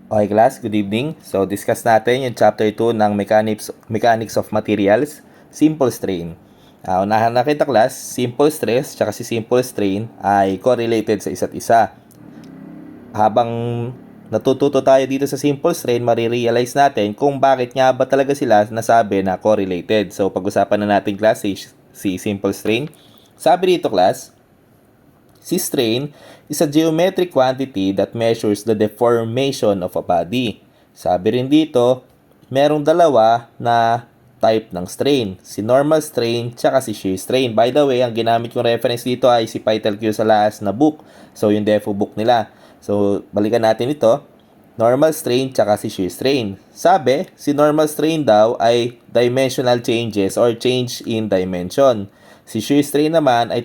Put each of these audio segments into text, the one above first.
Okay class, good evening. So discuss natin yung chapter 2 ng Mechanics of Materials, Simple Strain. Unahan na kita class, simple stress tsaka si simple strain ay correlated sa isa't isa. Habang natututo tayo dito sa simple strain, marirealize natin kung bakit nga ba talaga sila nasabi na correlated. So pag-usapan na natin class si simple strain. Sabi dito class, si strain is a geometric quantity that measures the deformation of a body. Sabi rin dito, merong dalawa na type ng strain. Si normal strain tsaka si shear strain. By the way, ang ginamit kong reference dito ay si Python Q Salas na book. So, yung defo book nila. So, balikan natin ito. Normal strain tsaka si shear strain. Sabi, si normal strain daw ay dimensional changes or change in dimension. Si shear strain naman ay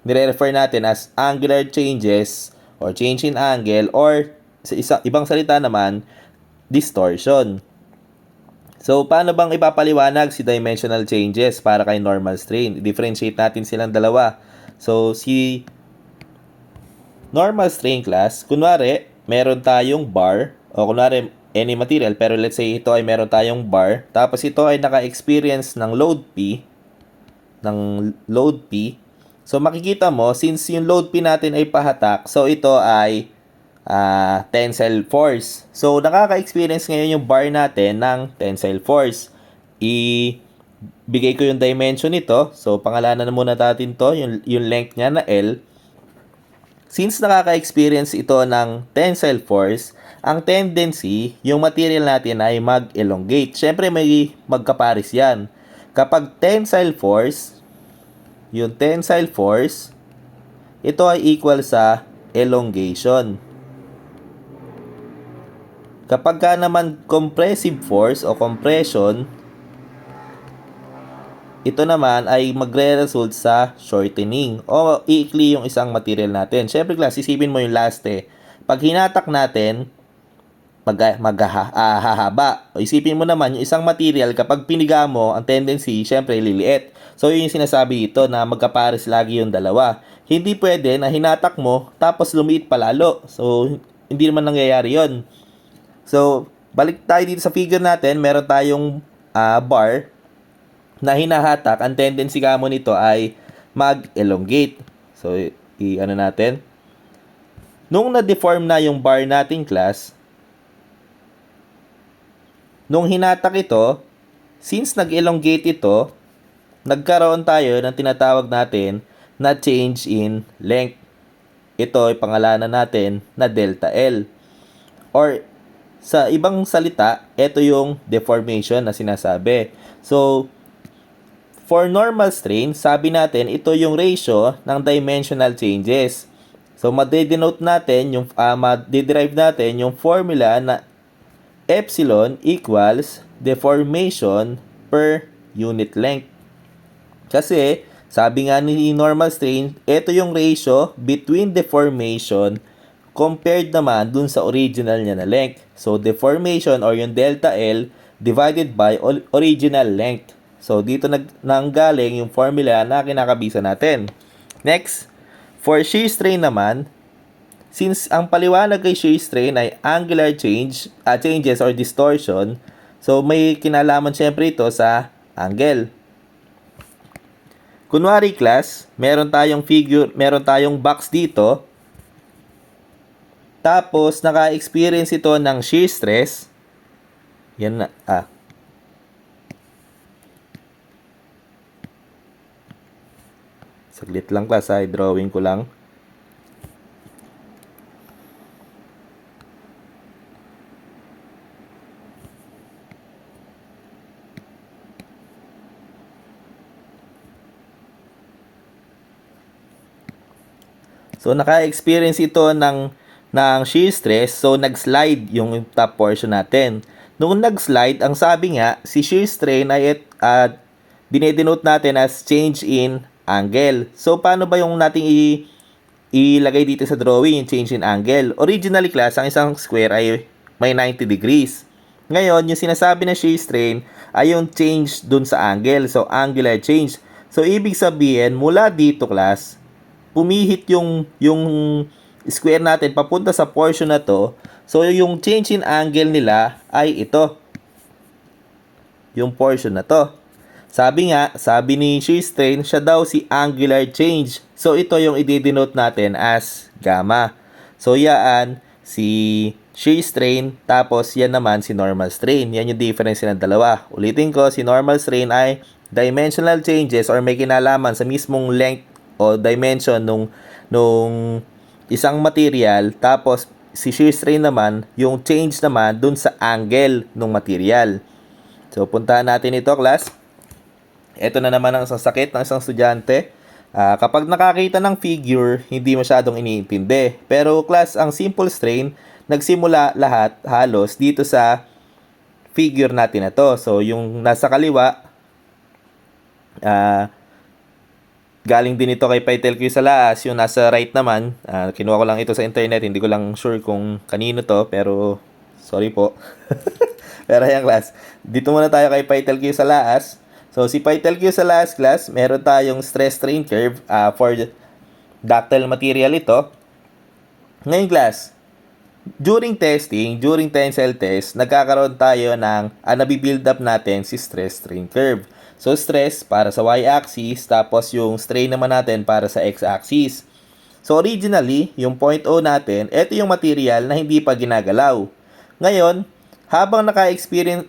nire-refer natin as angular changes or change in angle or sa ibang salita naman, distortion. So, paano bang ipapaliwanag si dimensional changes para kay normal strain? I-differentiate natin silang dalawa. So, si normal strain class, kunwari, meron tayong bar, o kunwari, any material, pero let's say ito ay meron tayong bar, tapos ito ay naka-experience ng load P. So, makikita mo, since yung load P natin ay pahatak, so ito ay tensile force. So, nakaka-experience ngayon yung bar natin ng tensile force. Bigay ko yung dimension nito. So, pangalanan na muna natin to, yung length niya na L. Since nakaka-experience ito ng tensile force, ang tendency, yung material natin ay mag-elongate. Siyempre, may magkaparis yan. Kapag tensile force, yung tensile force, ito ay equal sa elongation. Kapag ka naman compressive force o compression, ito naman ay magre-result sa shortening o iikli yung isang material natin. Siyempre class, isipin mo yung last Pag hinatak natin, maghahaba. Isipin mo naman, yung isang material, kapag piniga mo, ang tendency, syempre, liliit. So, yun yung sinasabi ito na magkapares lagi yung dalawa. Hindi pwede na hinatak mo, tapos lumiit palalo. So, hindi naman nangyayari yun. So, balik tayo dito sa figure natin. Meron tayong bar na hinahatak. Ang tendency ka mo nito ay mag-elongate. So, ano natin? Nung na-deform na yung bar nating class, nung hinatak ito, since nag-elongate ito, nagkaroon tayo ng tinatawag natin na change in length. Ito ay pangalanan natin na delta L. Or, sa ibang salita, ito yung deformation na sinasabi. So, for normal strain, sabi natin, ito yung ratio ng dimensional changes. So, madedenote natin, madederive natin yung formula na epsilon equals deformation per unit length. Kasi, sabi nga ni normal strain, ito yung ratio between deformation compared naman dun sa original niya na length. So, deformation or yung delta L divided by original length. So, dito nanggaling yung formula na kinakabisa natin. Next, for shear strain naman, since ang paliwanag kay shear strain ay angular changes or distortion, so may kinalaman syempre ito sa angle. Kunwari class, meron tayong box dito. Tapos naka-experience ito ng shear stress. Yan na. Saglit lang class, drawing ko lang. So, naka-experience ito ng shear stress. So, nag-slide yung top portion natin. Nung nag-slide, ang sabi nga, si shear strain ay dinedenote natin as change in angle. So, paano ba yung nating ilagay dito sa drawing yung change in angle? Originally, class, ang isang square ay may 90 degrees. Ngayon, yung sinasabi na shear strain ay yung change dun sa angle. So, angular change. So, ibig sabihin, mula dito, class, pumihit yung square natin papunta sa portion na to, so yung change in angle nila ay ito. Yung portion na to. Sabi ni shear strain, siya daw si angular change. So ito yung i-denote natin as gamma. So yan si shear strain, tapos yan naman si normal strain. Yan yung difference ng dalawa. Ulitin ko, si normal strain ay dimensional changes or may kinalaman sa mismong length o dimension nung isang material, tapos si shear strain naman, yung change naman dun sa angle ng material. So puntahan natin ito, class. Ito na naman ang isang sakit ng isang estudyante. Kapag nakakita ng figure, hindi masyadong iniintindi. Pero class, ang simple strain, nagsimula lahat halos dito sa figure natin na to. So yung nasa kaliwa, galing din ito kay Paitelquio-Salaas. Yung nasa right naman, kinuha ko lang ito sa internet, hindi ko lang sure kung kanino to, pero sorry po. Pero ayan, class, dito muna tayo kay Paitelquio-Salaas. So si Paitelquio-Salaas, class, meron tayong stress strain curve for ductile material ito. Ngayon, class, during testing, during tensile test, nagkakaroon tayo ng nabibuild up natin si stress strain curve. So stress para sa y-axis, tapos yung strain naman natin para sa x-axis. So originally, yung point O natin, ito yung material na hindi pa ginagalaw. Ngayon, habang nakaka-experience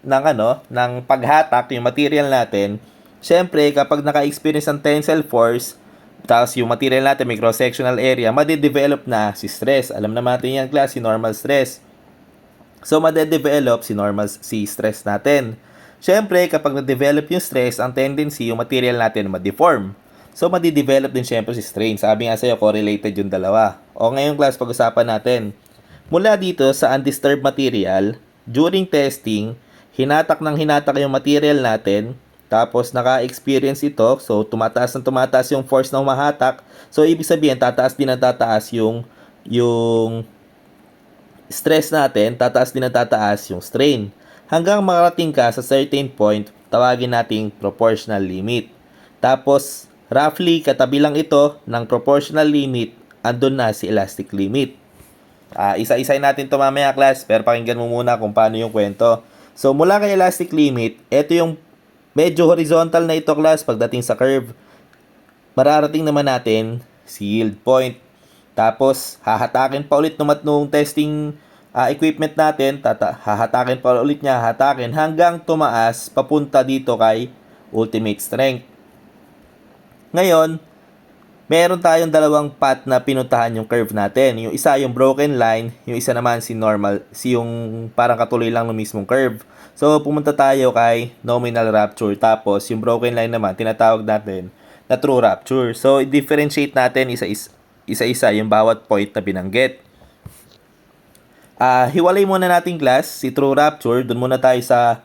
ng paghatak yung material natin, syempre kapag naka-experience ng tensile force, tapos yung material natin may cross-sectional area, made-develop na si stress. Alam na natin yan, class, si normal stress. So made-develop si stress natin. Syempre kapag na-develop yung stress, ang tendency yung material natin ma-deform. So made-develop din syempre si strain. Sabi nga sa'yo, correlated yung dalawa. O ngayon, class, pag-usapan natin. Mula dito sa undisturbed material, during testing, hinatak yung material natin, tapos naka-experience ito, so tumataas yung force na humahatak, so ibig sabihin, tataas din yung stress natin, tataas din yung strain. Hanggang makarating ka sa certain point, tawagin nating proportional limit. Tapos, roughly, katabi lang ito ng proportional limit, andun na si elastic limit. Isa-isay natin ito mamaya, class, pero pakinggan mo muna kung paano yung kwento. So, mula kay elastic limit, ito yung medyo horizontal na ito, class, pagdating sa curve. Mararating naman natin si yield point. Tapos, hahatakin pa ulit nung testing equipment natin, hahatakin pa ulit niya, hanggang tumaas, papunta dito kay ultimate strength. Ngayon, meron tayong dalawang path na pinuntahan yung curve natin. Yung isa yung broken line, yung isa naman yung parang katuloy lang ng mismong curve. So pumunta tayo kay nominal rupture, tapos yung broken line naman tinatawag natin na true rupture. So i-differentiate natin isa-isa yung bawat point na binanggit. Hiwalay muna natin, class, si true rupture. Doon muna tayo sa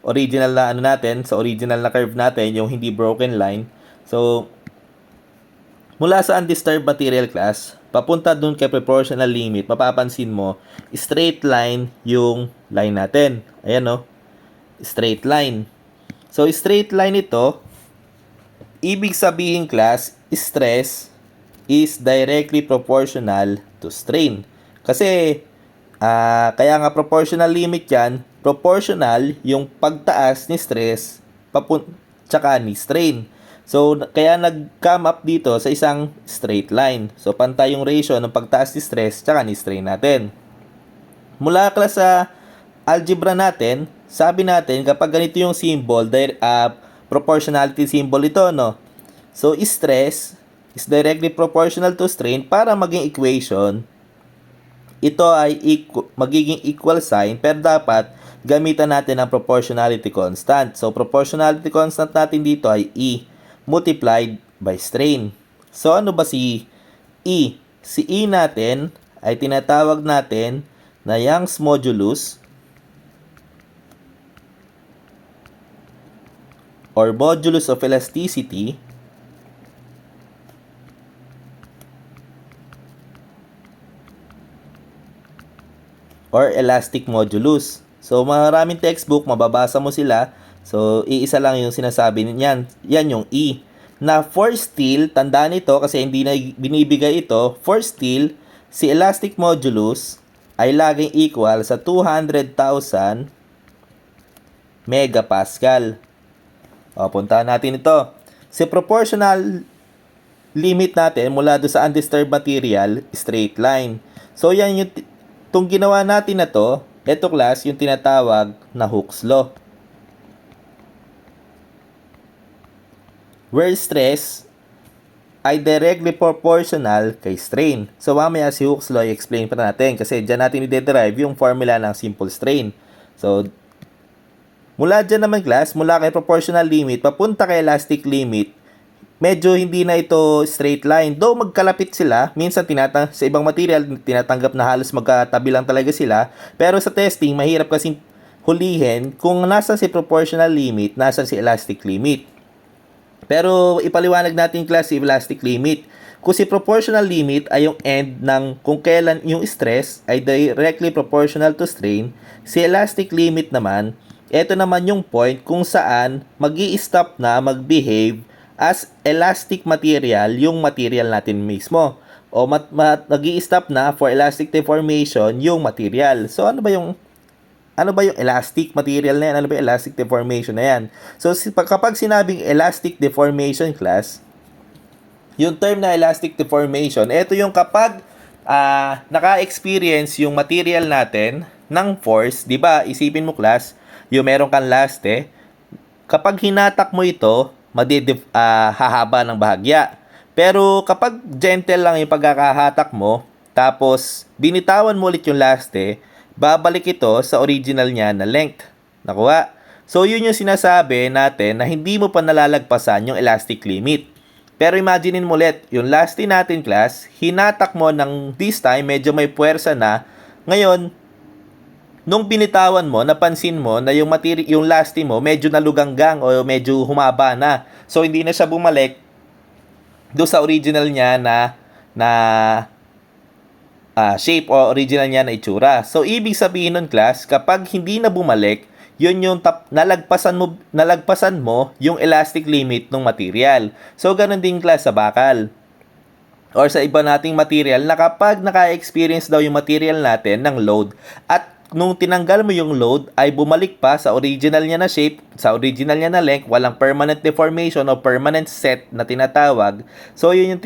original na sa original na curve natin, yung hindi broken line. So mula sa undisturbed material, class, papunta dun kay proportional limit, mapapansin mo, straight line yung line natin. Ayan, no? Straight line. So, straight line ito, ibig sabihin, class, stress is directly proportional to strain. Kasi, kaya nga proportional limit yan, proportional yung pagtaas ni stress, tsaka ni strain. So, kaya nag-come up dito sa isang straight line. So, pantay yung ratio ng pagtaas ni stress tsaka ni strain natin. Mula class sa algebra natin, sabi natin kapag ganito yung symbol, proportionality symbol ito, no? So, stress is directly proportional to strain. Para maging equation, ito ay magiging equal sign, pero dapat gamitan natin ang proportionality constant. So, proportionality constant natin dito ay E multiplied by strain. So, ano ba si E? Si E natin ay tinatawag natin na Young's modulus or modulus of elasticity or elastic modulus. So, maraming textbook, mababasa mo sila. So, iisa lang yung sinasabi niyan. Yan yung E. na for steel, tandaan ito kasi hindi na binibigay ito, for steel, si elastic modulus ay laging equal sa 200,000 megapascal. O, puntahan natin ito. Si proportional limit natin mula do sa undisturbed material, straight line. So, yan yung itong ginawa natin na to, ito class, yung tinatawag na Hooke's Law. Where stress ay directly proportional kay strain. So, mamaya si Hooke's Law i-explain pa natin kasi dyan natin i-derive yung formula ng simple strain. So, mula dyan naman class, mula kay proportional limit, papunta kay elastic limit, medyo hindi na ito straight line. Though magkalapit sila, minsan sa ibang material, tinatanggap na halos magkatabi lang talaga sila. Pero sa testing, mahirap kasing hulihin kung nasa si proportional limit, nasa si elastic limit. Pero ipaliwanag natin class si elastic limit. Kung si proportional limit ay yung end ng kung kailan yung stress ay directly proportional to strain, si elastic limit naman, ito naman yung point kung saan magi-stop na mag-behave as elastic material yung material natin mismo. O nag-i-stop na for elastic deformation yung material. So ano ba yung elastic material na yan? Ano ba yung elastic deformation na yan? So kapag sinabing elastic deformation class, yung term na elastic deformation, ito yung kapag naka-experience yung material natin ng force, di ba? Isipin mo class, yung meron kang laste, kapag hinatak mo ito, hahaba ng bahagya. Pero kapag gentle lang yung pagkakahatak mo, tapos binitawan mo ulit yung laste, babalik ito sa original niya na length. Nakuha? So yun yung sinasabi natin na hindi mo pa nalalagpasan yung elastic limit. Pero imaginein mo ulit, yung laste natin class, hinatak mo ng this time, medyo may puwersa na. Ngayon, nung binitawan mo, napansin mo na yung laste mo medyo naluganggang o medyo humaba na. So hindi na siya bumalik do sa original niya na shape o original niya na itsura. So ibig sabihin nun class, kapag hindi na bumalik, yun yung nalagpasan mo yung elastic limit ng material. So ganun din class sa bakal or sa iba nating material na kapag naka-experience daw yung material natin ng load at nung tinanggal mo yung load ay bumalik pa sa original niya na shape, sa original niya na length, walang permanent deformation o permanent set na tinatawag. So yun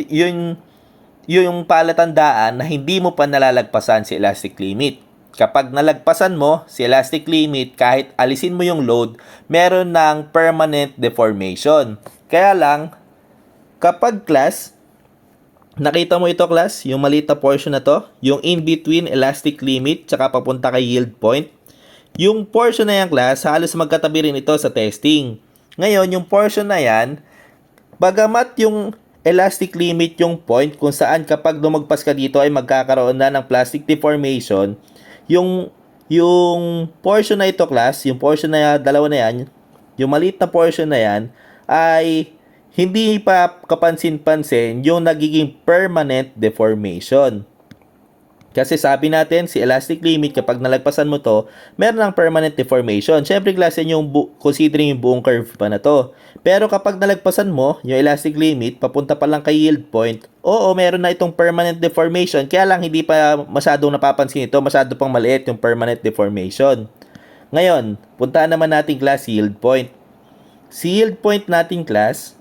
yung palatandaan na hindi mo pa nalalagpasan si elastic limit. Kapag nalagpasan mo si elastic limit, kahit alisin mo yung load, meron ng permanent deformation. Kaya lang, kapag class, nakita mo ito class, yung maliit na portion na to, yung in between elastic limit tsaka papunta kay yield point. Yung portion na yan class, halos magkatabi rin ito sa testing. Ngayon, yung portion na yan, bagamat yung elastic limit yung point kung saan kapag lumagpas ka dito ay magkakaroon na ng plastic deformation, yung portion na ito class, yung portion na dalawa na yan, yung maliit na portion na yan, ay hindi pa kapansin-pansin yung nagiging permanent deformation. Kasi sabi natin, si elastic limit, kapag nalagpasan mo to, meron ng permanent deformation. Siyempre, class, yan yung considering yung buong curve pa na to. Pero kapag nalagpasan mo, yung elastic limit, papunta pa lang kay yield point, oo, meron na itong permanent deformation. Kaya lang, hindi pa masyadong napapansin ito, masyado pang maliit yung permanent deformation. Ngayon, puntaan naman natin class, yield point. Si yield point natin class,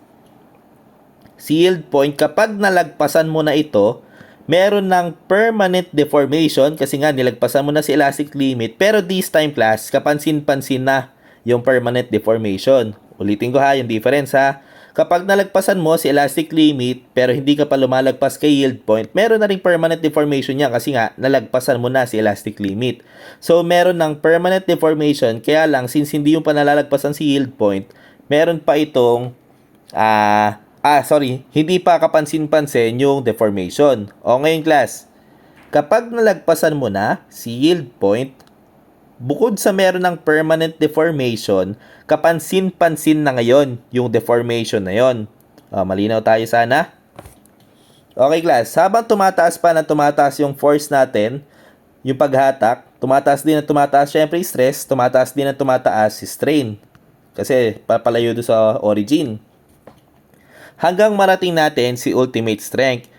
yield point, kapag nalagpasan mo na ito, meron ng permanent deformation kasi nga nilagpasan mo na si elastic limit, pero this time class, kapansin-pansin na yung permanent deformation. Ulitin ko ha, yung difference ha. Kapag nalagpasan mo si elastic limit, pero hindi ka pa lumalagpas kay yield point, meron na ring permanent deformation niya kasi nga nalagpasan mo na si elastic limit. So meron ng permanent deformation, kaya lang since hindi yung pa nalalagpasan si yield point, meron pa itong hindi pa kapansin-pansin yung deformation. O ngayon class, kapag nalagpasan mo na si yield point, bukod sa meron ng permanent deformation, kapansin-pansin na ngayon yung deformation na yon. Malinaw tayo sana? Okay class, habang tumataas pa na tumataas yung force natin, yung paghatak, tumataas din na tumataas syempre stress, tumataas din na tumataas si strain. Kasi papalayo doon sa origin. hanggang marating natin si ultimate strength.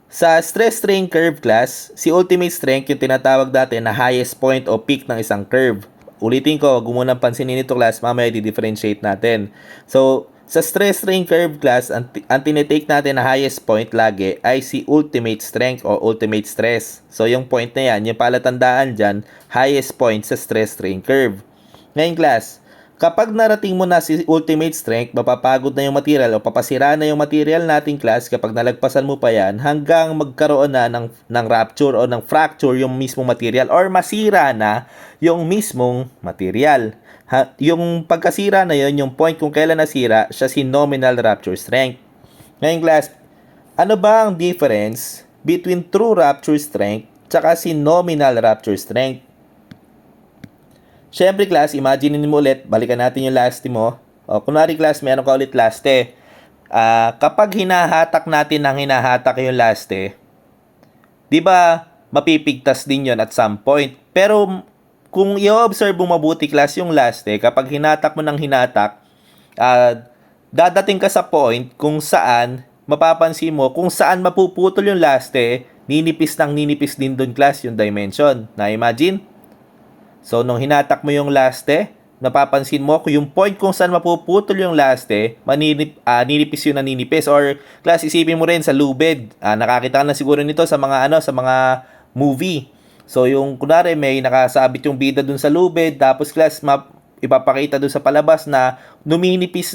Sa stress strain curve class, si ultimate strength yung tinatawag natin na highest point o peak ng isang curve. Ulitin ko, wag mo munang pansinin ito class, mamaya di-differentiate natin. So, sa stress strain curve class, ang tinitake natin na highest point lagi ay si ultimate strength o ultimate stress. So, yung point na yan, yung palatandaan dyan, highest point sa stress strain curve. Ngayon class, kapag narating mo na si ultimate strength, mapapagod na yung material o papasira na yung material nating class kapag nalagpasan mo pa yan hanggang magkaroon na ng rupture o ng fracture yung mismong material or masira na yung mismong material. Yung pagkasira na yun, yung point kung kailan nasira, siya si nominal rupture strength. Ngayon class, ano ba ang difference between true rupture strength tsaka si nominal rupture strength? Siyempre class, imagine mo ulit, balikan natin yung last mo. O, kunwari class, meron ka ulit laste. Kapag hinahatak natin ng hinahatak yung laste, di ba mapipigtas din yon at some point. Pero kung i-observe mo mabuti class yung laste, kapag hinatak mo ng hinatak, dadating ka sa point kung saan, mapapansin mo, kung saan mapuputol yung laste, ninipis din doon class yung dimension. Na-imagine? So, nung hinatak mo yung laste, napapansin mo kung yung point kung saan mapuputol yung laste, ninipis yun na ninipis. Or, class, isipin mo rin sa lubid. Nakakita ka na siguro nito sa mga, sa mga movie. So, yung, kunwari, may nakasabit yung bida dun sa lubid, tapos, class, ipapakita dun sa palabas na numinipis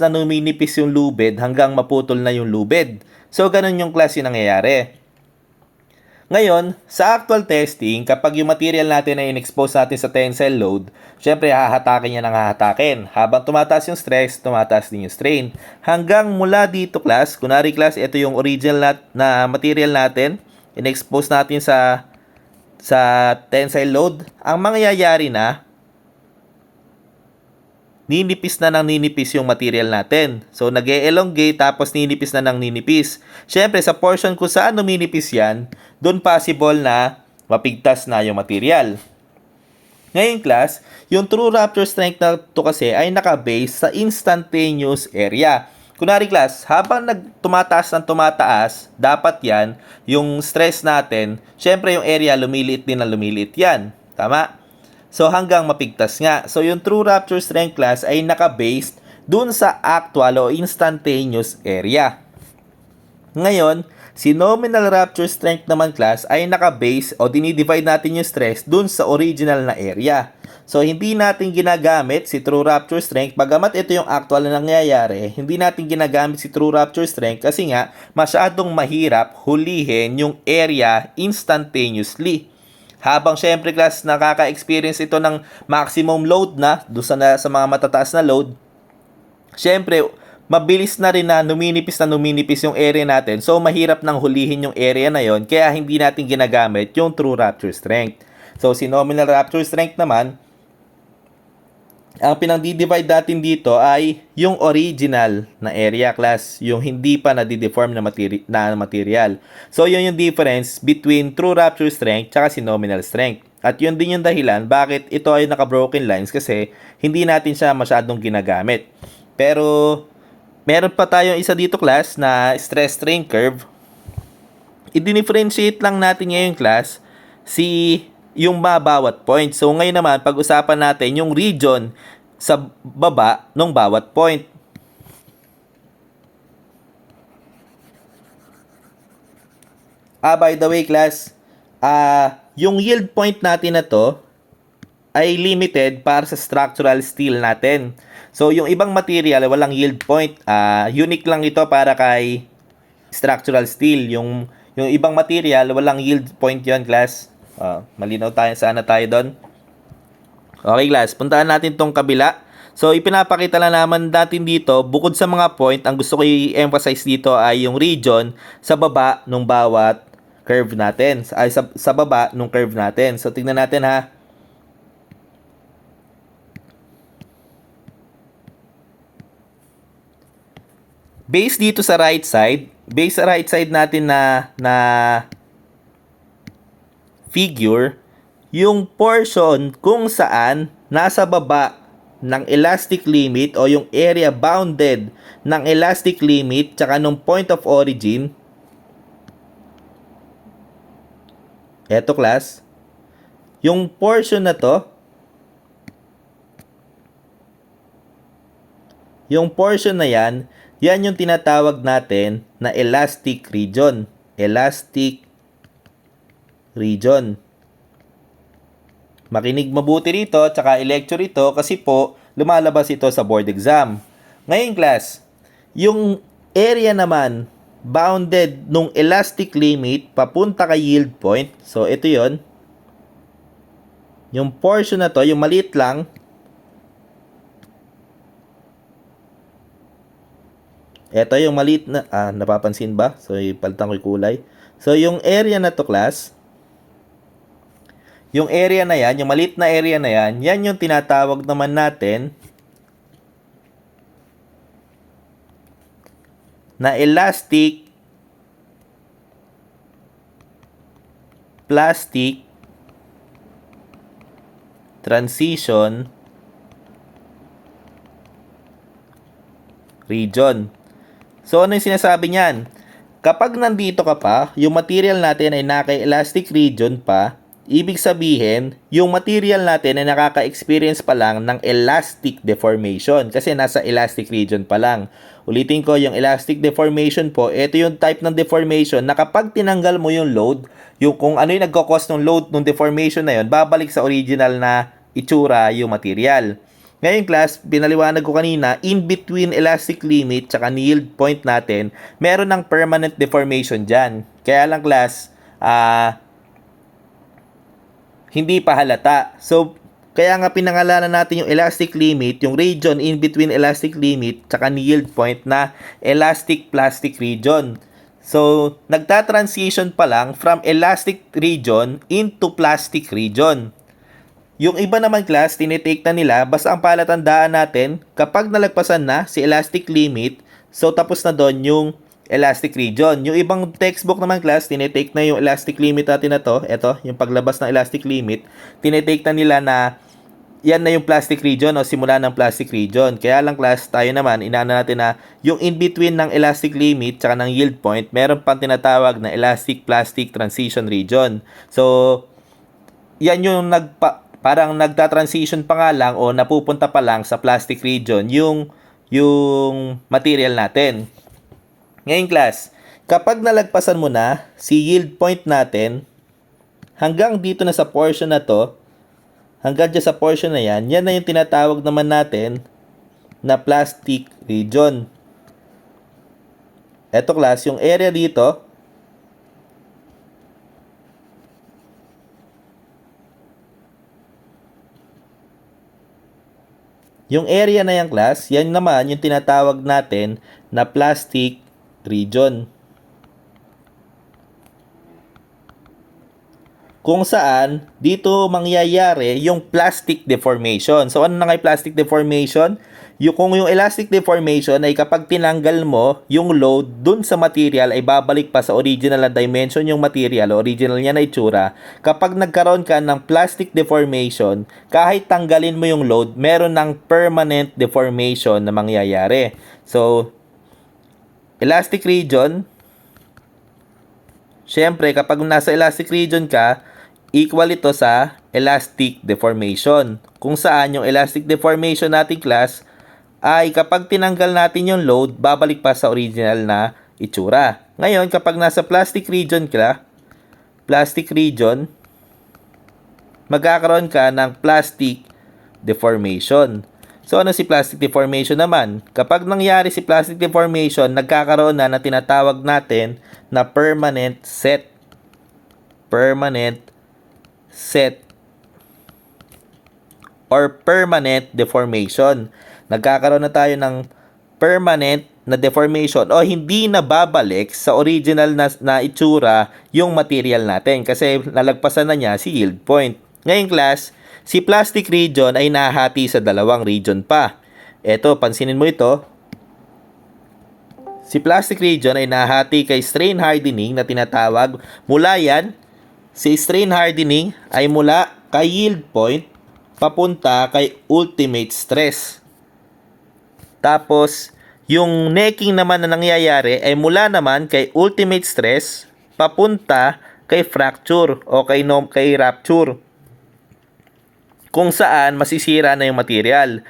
yung lubid hanggang maputol na yung lubid. So, ganun yung class yung nangyayari. Ngayon, sa actual testing, kapag yung material natin ay in-expose natin sa tensile load, syempre hahatakin niya ng hahatakin. Habang tumataas yung stress, tumataas din yung strain. Hanggang mula dito class, kunwari class, ito yung original na material natin, in-expose natin sa tensile load, ang mangyayari na, ninipis yung material natin. So, nag-elongate tapos ninipis na ng ninipis. Siyempre, sa portion kung saan numinipis yan, doon possible na mapigtas na yung material. Ngayon class, yung true rupture strength na to kasi ay naka-base sa instantaneous area. Kunwari class, habang tumataas, dapat yan, yung stress natin, syempre yung area lumiliit din na lumiliit yan. Tama? So, hanggang mapigtas nga. So, yung true rupture strength class ay naka-based dun sa actual o instantaneous area. Ngayon, si nominal rupture strength naman class ay naka-base o dinidivide natin yung stress dun sa original na area. So, hindi natin ginagamit si true rupture strength. Bagamat ito yung actual na nangyayari, hindi natin ginagamit si true rupture strength kasi nga masyadong mahirap hulihin yung area instantaneously. Habang syempre class nakaka-experience ito ng maximum load na doon sa mga matataas na load, syempre mabilis na rin na numinipis yung area natin. So mahirap nang hulihin yung area na yon, kaya hindi natin ginagamit yung true rupture strength. So si nominal rupture strength naman, ang pinang-divide natin dito ay yung original na area class, yung hindi pa na-deform na material. So, yun yung difference between true rupture strength at si nominal strength. At yun din yung dahilan bakit ito ay naka-broken lines kasi hindi natin siya masyadong ginagamit. Pero, meron pa tayong isa dito class na stress strain curve. I-differentiate lang natin ngayon class yung bawat point. So, ngayon naman, pag-usapan natin yung region sa baba ng bawat point. By the way, class, yung yield point natin na to ay limited para sa structural steel natin. So, yung ibang material, walang yield point. Unique lang ito para kay structural steel. Yung ibang material, walang yield point yon class. Malinaw tayo, sana tayo doon. Okay class, puntaan natin tong kabila. So ipinapakita lang naman natin dito, bukod sa mga point, ang gusto ko i-emphasize dito ay yung region sa baba ng bawat curve natin. Ay sa baba ng curve natin. So tingnan natin ha. Base dito sa right side natin na figure, yung portion kung saan nasa baba ng elastic limit o yung area bounded ng elastic limit tsaka nung point of origin. Eto class, yung portion na to, yung portion na yan, yan yung tinatawag natin na elastic region. Elastic region. Makinig mabuti rito, tsaka i-lecture ito kasi po lumalabas ito sa board exam. Ngayon class, yung area naman bounded nung elastic limit papunta kay yield point. So ito yon. Yung portion na to, yung maliit lang, ito yung maliit na, napapansin ba? So ipalitan ko yung kulay. So yung area na to class, yung area na yan, yung maliit na area na yan, yan yung tinatawag naman natin na elastic plastic transition region. So ano yung sinasabi niyan? Kapag nandito ka pa, yung material natin ay naka-elastic region pa, ibig sabihin, yung material natin ay nakaka-experience pa lang ng elastic deformation kasi nasa elastic region pa lang. Ulitin ko, yung elastic deformation po, ito yung type ng deformation na kapag tinanggal mo yung load, yung kung ano yung nagkakos ng load ng deformation na yun, babalik sa original na itsura yung material. Ngayon class, pinaliwanag ko kanina, in between elastic limit tsaka yield point natin, meron ng permanent deformation dyan. Kaya lang class, hindi pa halata. So, kaya nga pinangalanan natin yung elastic limit, yung region in between elastic limit tsaka yield point na elastic plastic region. So, nagta-transition pa lang from elastic region into plastic region. Yung iba naman class, tinitake na nila, basta ang palatandaan natin, kapag nalagpasan na si elastic limit, so tapos na doon yung elastic region. Yung ibang textbook naman class, tinitake na yung elastic limit natin na to, eto, yung paglabas ng elastic limit, tinitake na nila na yan na yung plastic region o simula ng plastic region. Kaya lang class, tayo naman, inaana natin na yung in-between ng elastic limit tsaka ng yield point, meron pang tinatawag na elastic plastic transition region. So, yan yung parang nagta-transition pa nga lang o napupunta pa lang sa plastic region yung material natin. Ngayon class, kapag nalagpasan mo na si yield point natin, hanggang dito na sa portion na to, hanggang dyan sa portion na yan, yan na yung tinatawag naman natin na plastic region. Eto class, yung area dito, yung area na yan class, yan naman yung tinatawag natin na plastic region. Kung saan dito mangyayari yung plastic deformation. So ano na nga yung plastic deformation? Kung yung elastic deformation ay kapag tinanggal mo yung load dun sa material ay babalik pa sa original na dimension yung material, original niya na itsura. Kapag nagkaroon ka ng plastic deformation, kahit tanggalin mo yung load, meron ng permanent deformation na mangyayari. So, elastic region, syempre kapag nasa elastic region ka, equal ito sa elastic deformation. Kung saan yung elastic deformation natin class ay kapag tinanggal natin yung load, babalik pa sa original na itsura. Ngayon, kapag nasa plastic region ka, magkakaroon ka ng plastic deformation. So, ano si plastic deformation naman? Kapag nangyari si plastic deformation, nagkakaroon na tinatawag natin na permanent set or permanent deformation. Nagkakaroon na tayo ng permanent na deformation o hindi na babalik sa original na itsura yung material natin kasi nalagpasan na niya si yield point. Ngayon class, si plastic region ay nahati sa dalawang region pa. Eto, pansinin mo ito. Si plastic region ay nahati kay strain hardening na tinatawag. Mula yan, si strain hardening ay mula kay yield point papunta kay ultimate stress. Tapos, yung necking naman na nangyayari ay mula naman kay ultimate stress papunta kay fracture o kay rupture. Kung saan masisira na yung material.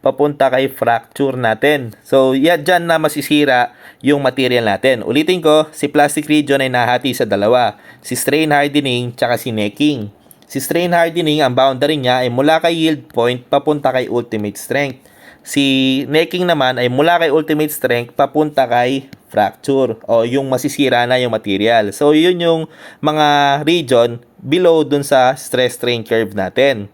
Papunta kay fracture natin. So, dyan na masisira yung material natin. Ulitin ko, si plastic region ay nahati sa dalawa. Si strain hardening tsaka si necking. Si strain hardening, ang boundary niya ay mula kay yield point papunta kay ultimate strength. Si necking naman ay mula kay ultimate strength papunta kay fracture o yung masisira na yung material. So, yun yung mga region below dun sa stress strain curve natin.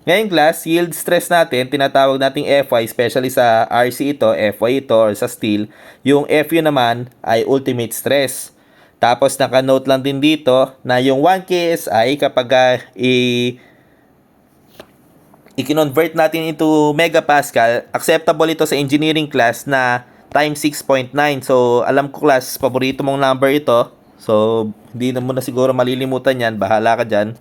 Ngayon class, yield stress natin, tinatawag nating FY, especially sa RC ito, FY ito, or sa steel. Yung FU naman ay ultimate stress. Tapos naka-note lang din dito na yung 1 KSI kapag i-convert natin into megapascal, acceptable ito sa engineering class na times 6.9. So, alam ko class, paborito mong number ito. So, hindi na mo na siguro malilimutan yan. Bahala ka dyan.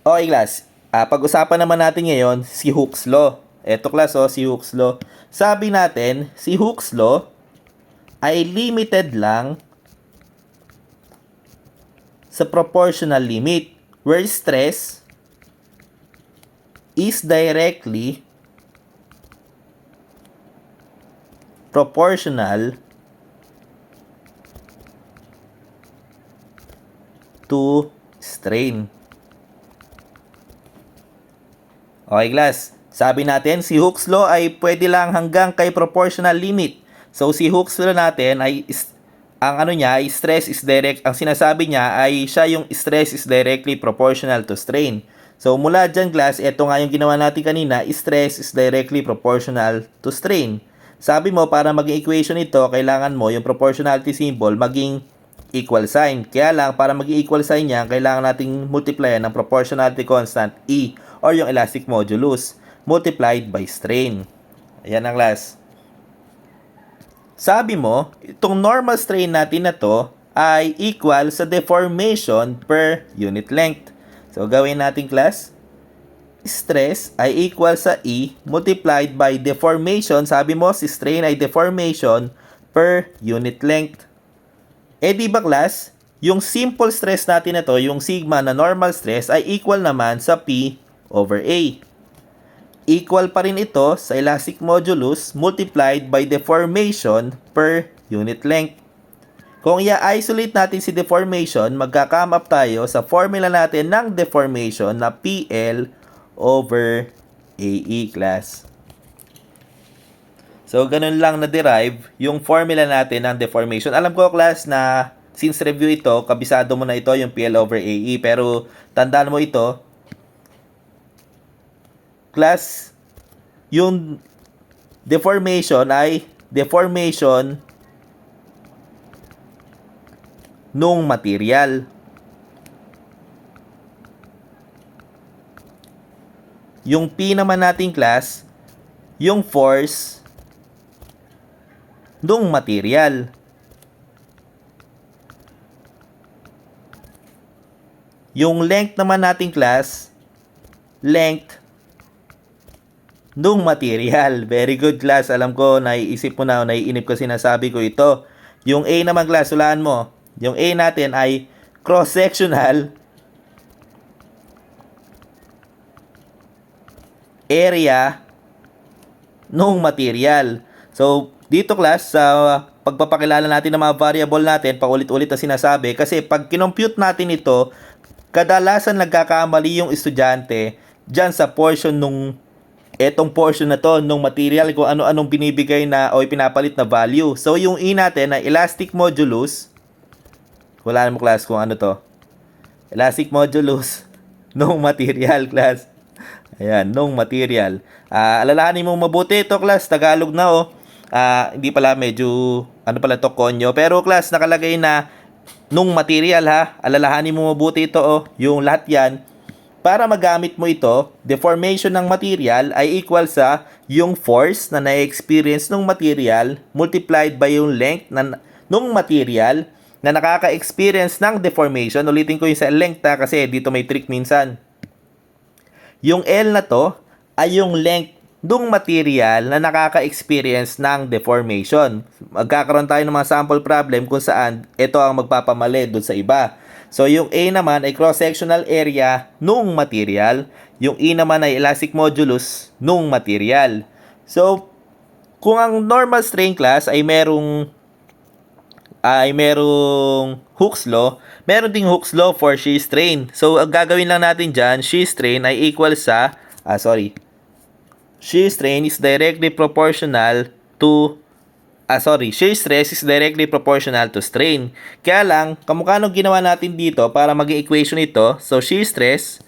Okay class, pag-usapan naman natin ngayon si Hooke's Law. Eto class, si Hooke's Law. Sabi natin, si Hooke's Law ay limited lang sa proportional limit where stress is directly proportional to strain. Okay class, sabi natin si Hooke's Law ay pwede lang hanggang kay proportional limit. So si Hooke's Law natin ay ang ano niya ay stress is direct, ang sinasabi niya ay siya yung stress is directly proportional to strain. So mula dyan class, ito nga yung ginawa natin kanina, stress is directly proportional to strain. Sabi mo para maging equation ito, kailangan mo yung proportionality symbol maging equal sign. Kaya lang para maging equal sign niya, kailangan nating multiplyan ng proportionality constant E or yung elastic modulus multiplied by strain. Ayan ang class. Sabi mo, itong normal strain natin na to ay equal sa deformation per unit length. So gawin natin class. Stress ay equal sa E multiplied by deformation. Sabi mo si strain ay deformation per unit length. Di ba class, yung simple stress natin na to, yung sigma na normal stress ay equal naman sa P over A. Equal pa rin ito sa elastic modulus multiplied by deformation per unit length. Kung i-isolate natin si deformation, magka-come up tayo sa formula natin ng deformation na PL over AE class. So, ganun lang na-derive yung formula natin ng deformation. Alam ko class na since review ito, kabisado mo na ito yung PL over AE. Pero tandaan mo ito, class, yung deformation ay deformation nung material. Yung P naman natin class, yung force nung material. Yung length naman natin class, length nung material. Very good class. Alam ko, naiisip mo na, naiinip ko sinasabi ko ito. Yung A naman class, hulaan mo. Yung A natin ay cross-sectional area nung material. So, dito class, sa pagpapakilala natin ng mga variable natin, paulit-ulit na sinasabi, kasi pag kinompute natin ito, kadalasan nagkakamali yung estudyante dyan sa portion nung etong portion na to nung material kung ano-anong binibigay na o pinapalit na value. So yung E natin na elastic modulus, wala mo class kung ano to. Elastic modulus nung material class. Ayan, nung material. Alalahanin mo mabuti ito class, Tagalog na hindi pala medyo ano pala to konyo. Pero class nakalagay na nung material ha. Alalahanin mo mabuti ito yung lahat yan. Para magamit mo ito, deformation ng material ay equal sa yung force na na-experience ng material multiplied by yung length nung material. na nakaka-experience ng deformation. Ulitin ko yung sa length kasi dito may trick minsan. Yung L na to ay yung length ng material na nakaka-experience ng deformation. Magkakaroon tayo ng mga sample problem kung saan ito ang magpapamali doon sa iba. So yung A naman ay cross-sectional area nung material. Yung E naman ay elastic modulus nung material. So kung ang normal strain class ay merong Hooke's law, meron ding Hooke's law for shear strain. So ang gagawin lang natin dyan, shear strain ay equal sa shear strain is directly proportional to shear stress is directly proportional to strain. Kaya lang, kamukha nung ginawa natin dito para maging equation ito, so shear stress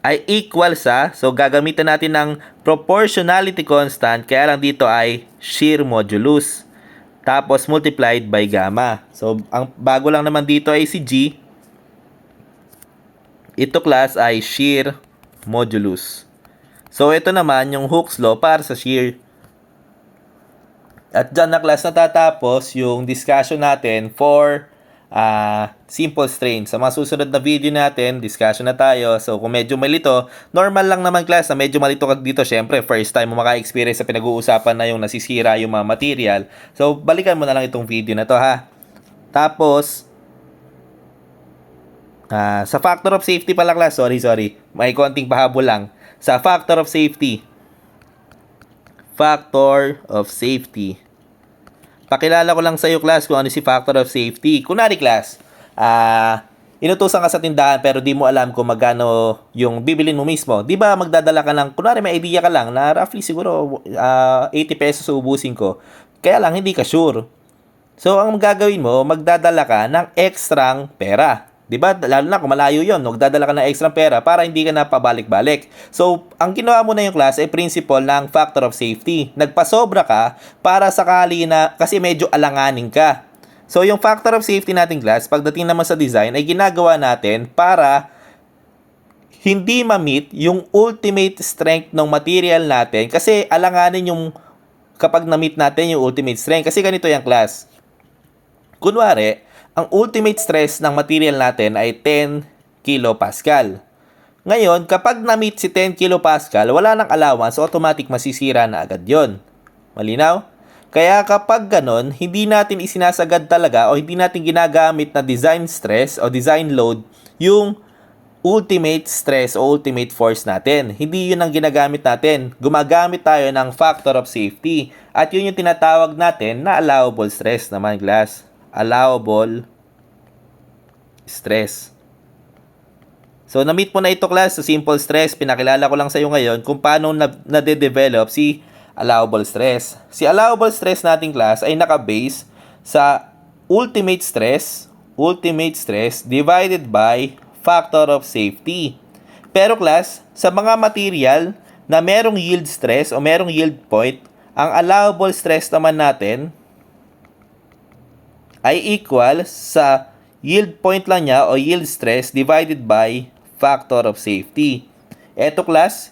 ay equal sa, so gagamitan natin ng proportionality constant, kaya lang dito ay shear modulus. Tapos multiplied by gamma. So, ang bago lang naman dito ay si G. Ito class ay shear modulus. So, ito naman yung Hooke's law para sa shear. At dyan na class natatapos yung discussion natin for simple strain. Sa mga susunod na video natin, discussion na tayo. So, kung medyo malito, normal lang naman class na medyo malito ka dito. Syempre, first time mo maka-experience sa pinag-uusapan na yung nasisira yung mga material. So, balikan mo na lang itong video na to ha. Tapos, sa factor of safety pala class, sorry. May konting pahabol lang. Sa factor of safety. Factor of safety. Pakilala ko lang sa iyo class kung ano si factor of safety. Kunwari class, inutusan ka sa tindahan pero di mo alam kung magkano yung bibilin mo mismo. Di ba magdadala ka ng, kunwari may idea ka lang na roughly siguro 80 pesos ubusin ko. Kaya lang hindi ka sure. So ang gagawin mo, magdadala ka ng ekstrang pera. Diba? Lalo na kung malayo yun, magdadala ka ng extra pera para hindi ka na pabalik-balik. So, ang ginawa mo na yung class ay principle ng factor of safety. Nagpasobra ka para sakali na, kasi medyo alanganin ka. So, yung factor of safety natin class, pagdating naman sa design, ay ginagawa natin para hindi ma-meet yung ultimate strength ng material natin. Kasi alanganin yung kapag na-meet natin yung ultimate strength. Kasi ganito yung class. Kunwari, ang ultimate stress ng material natin ay 10 kilopascal. Ngayon, kapag na-meet si 10 kilopascal, wala nang allowance, automatic masisira na agad yon. Malinaw? Kaya kapag ganon, hindi natin isinasagad talaga o hindi natin ginagamit na design stress o design load yung ultimate stress o ultimate force natin. Hindi yun ang ginagamit natin. Gumagamit tayo ng factor of safety. At yun yung tinatawag natin na allowable stress naman class. Allowable stress. So, na-meet mo na ito class sa simple stress. Pinakilala ko lang sa iyo ngayon kung paano nade-develop si allowable stress. Si allowable stress nating class ay naka-base sa ultimate stress divided by factor of safety. Pero class, sa mga material na merong yield stress o merong yield point, ang allowable stress naman natin ay equal sa yield point lang niya o yield stress divided by factor of safety. Eto class,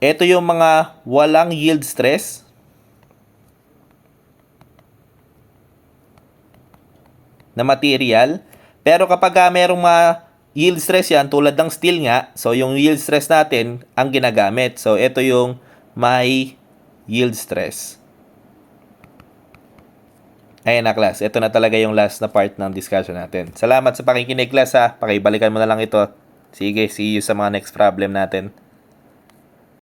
eto yung mga walang yield stress. Na material. Pero kapag merong mga yield stress yan, tulad ng steel nga, so yung yield stress natin ang ginagamit. So eto yung may yield stress. Ayan na class, ito na talaga yung last na part ng discussion natin. Salamat sa pakikinig class ha, pakibalikan mo na lang ito. Sige, see you sa mga next problem natin.